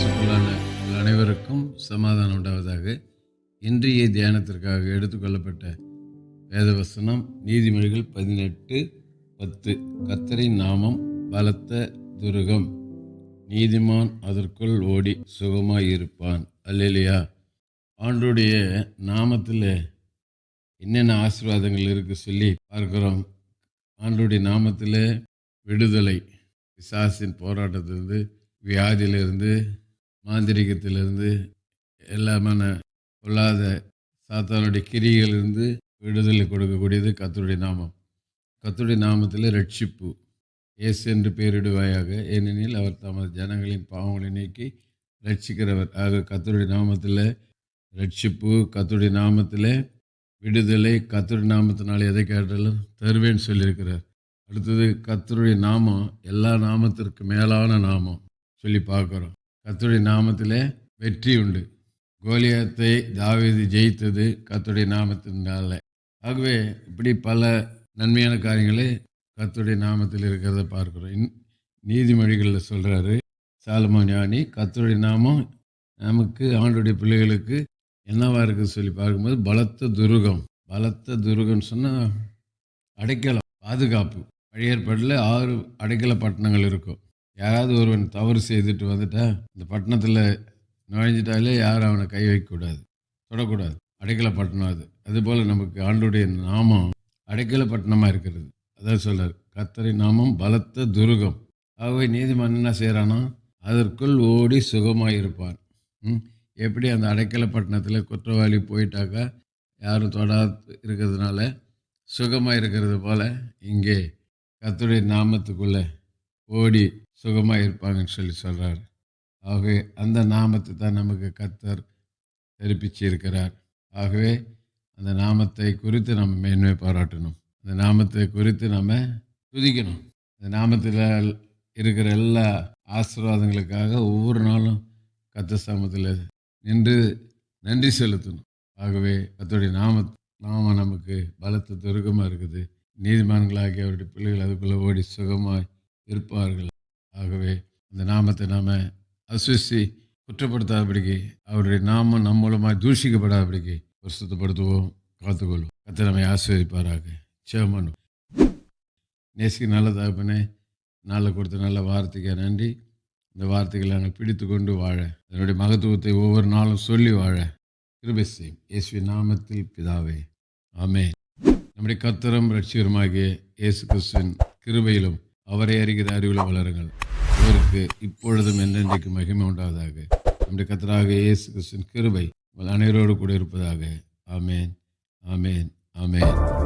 இயேசுக்குள்ளான உங்கள் அனைவருக்கும் சமாதானம் உண்டாவதாக. இன்றைய தியானத்திற்காக எடுத்துக்கொள்ளப்பட்ட வேதவசனம் நீதிமொழிகள் 18:10. கர்த்தரின் நாமம் பலத்த துருகம், நீதிமான் அதற்குள் ஓடி சுகமாயிருப்பான். அல்லேலூயா. ஆண்டவருடைய நாமத்தில் என்னென்ன ஆசீர்வாதங்கள் இருக்கு சொல்லி பார்க்கிறோம். ஆண்டவருடைய நாமத்தில் விடுதலை, பிசாசின் போராட்டத்திலிருந்து, வியாதியிலிருந்து, மாந்திரிகத்திலிருந்து, எல்லாமான பொல்லாத சாத்தானுடைய கிரிகளிலிருந்து விடுதலை கொடுக்கக்கூடியது கர்த்தருடைய நாமம். கர்த்தருடைய நாமத்தில் ரட்சிப்பு. இயேசு என்று பெயரிடுவாயாக, ஏனெனில் அவர் தமது ஜனங்களின் பாவங்களை நீக்கி ரட்சிக்கிறவர். ஆக கர்த்தருடைய நாமத்தில் ரட்சிப்பு, கர்த்தருடைய நாமத்தில் விடுதலை, கர்த்தருடைய நாமத்தினால் எதை கேட்டாலும் தருவேன்னு சொல்லியிருக்கிறார். அடுத்தது கர்த்தருடைய நாமம் எல்லா நாமத்திற்கு மேலான நாமம் சொல்லி பார்க்குறோம். கர்த்தருடைய நாமத்தில் வெற்றி உண்டு. கோலியாத்தை தாவீது ஜெயித்தது கர்த்தருடைய நாமத்தினால. ஆகவே இப்படி பல நன்மையான காரியங்களே கர்த்தருடைய நாமத்தில் இருக்கிறத பார்க்குறோம். நீதிமொழிகளில் சொல்கிறாரு சாலமோன் ஞானி, கர்த்தருடைய நாமம் நமக்கு ஆண்டுடைய பிள்ளைகளுக்கு என்னவா இருக்குது சொல்லி பார்க்கும்போது பலத்த துருகம். பலத்த துருகம்னு சொன்னால் அடைக்கலம், பாதுகாப்பு. பழைய ஏற்பாட்டில் 6 அடைக்கல பட்டணங்கள் இருக்கும். யாராவது ஒருவன் தவறு செய்துட்டு வந்துட்டா இந்த பட்டணத்தில் நுழைஞ்சிட்டாலே யாரும் அவனை கை வைக்கக்கூடாது, தொடக்கூடாது. அடைக்கல பட்டணம் அது. அதுபோல் நமக்கு ஆண்டுடைய நாமம் அடைக்கல பட்டணமாக இருக்கிறது. அதான் சொல்கிறார், கர்த்தரின் நாமம் பலத்த துருகம். ஆகவே நீதிமான் என்ன செய்கிறானோ அதற்குள் ஓடி சுகமாக இருப்பான். எப்படி அந்த அடைக்கல பட்டணத்தில் குற்றவாளி போயிட்டாக்கா யாரும் தொடாது இருக்கிறதுனால சுகமாக இருக்கிறது போல் இங்கே கர்த்தருடைய நாமத்துக்குள்ளே ஓடி சுகமாக இருப்பாங்கன்னு சொல்லி சொல்கிறார். ஆகவே அந்த நாமத்தை தான் நமக்கு கர்த்தர் தெரிப்பிச்சு இருக்கிறார். ஆகவே அந்த நாமத்தை குறித்து நம்ம மேன்மை பாராட்டணும். அந்த நாமத்தை குறித்து நம்ம துதிக்கணும். அந்த நாமத்தில் இருக்கிற எல்லா ஆசீர்வாதங்களுக்காக ஒவ்வொரு நாளும் கர்த்தர் சமூகத்தில் நின்று நன்றி செலுத்தணும். ஆகவே கர்த்தருடைய நாமம் நமக்கு பலத்த துருகமாக இருக்குது. நீதிமான்களாகி அவருடைய பிள்ளைகள் அதுக்குள்ளே ஓடி சுகமாக இருப்பார்கள். ஆகவே அந்த நாமத்தை நாம் அசுசி குற்றப்படுத்தாதபடிக்கு, அவருடைய நாமம் நம் மூலமாக தூஷிக்கப்படாதபடிக்கு பரிசுத்தப்படுத்துவோம், காத்துக்கொள்வோம். கர்த்தர் நம்மை ஆசீர்வதிப்பாராக. ஜெபம். நேசிக்க நல்ல தகப்பனே, நாளை கொடுத்த நல்ல வார்த்தைக்கு நன்றி. இந்த வார்த்தைகளை நாங்கள் பிடித்து கொண்டு வாழ, அதனுடைய மகத்துவத்தை ஒவ்வொரு நாளும் சொல்லி வாழ கிருபை செய்யும். இயேசுவின் நாமத்தில் பிதாவே, ஆமென். நம்முடைய கர்த்தரும் இரட்சகருமாகிய இயேசு கிறிஸ்துவின் கிருபையிலும் அவரை அறிகிற அறிவில் வளருங்கள். அவருக்கு இப்பொழுதும் என்றென்றைக்கு மகிமை உண்டாவதாக. நம்முடைய கர்த்தராக இயேசு கிறிஸ்துவின் கிருபை உங்கள் அனைவரோடு கூட இருப்பதாக. ஆமென், ஆமென், ஆமென்.